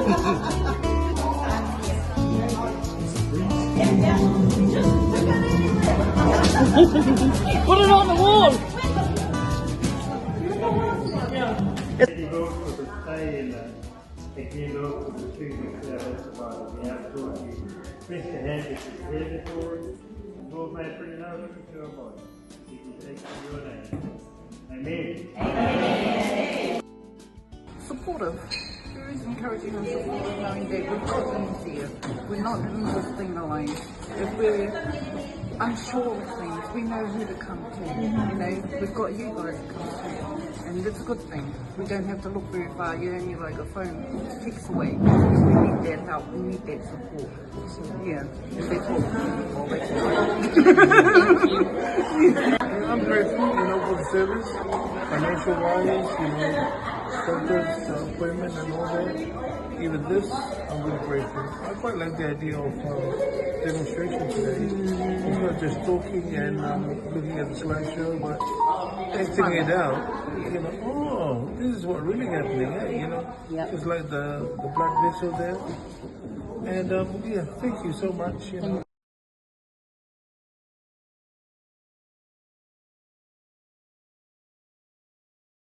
Put it on the wall. Supportive. There is encouraging and supportive, knowing that we've got things here. We're not doing this thing alone. If we're unsure of things, we know who to come to. You know, we've got you guys to come to. And that's a good thing. We don't have to look very far. You're only like a phone ticks away. We need that help. We need that support. So yeah, if that's what we I'm grateful, for the service, financial wise, doctor's appointment and all that. Even this, I'm really grateful. I quite like the idea of demonstration today. It's not just talking and looking at the slideshow, but acting it out. Oh, this is what really happening, just like the blood vessel there. And yeah, thank you so much.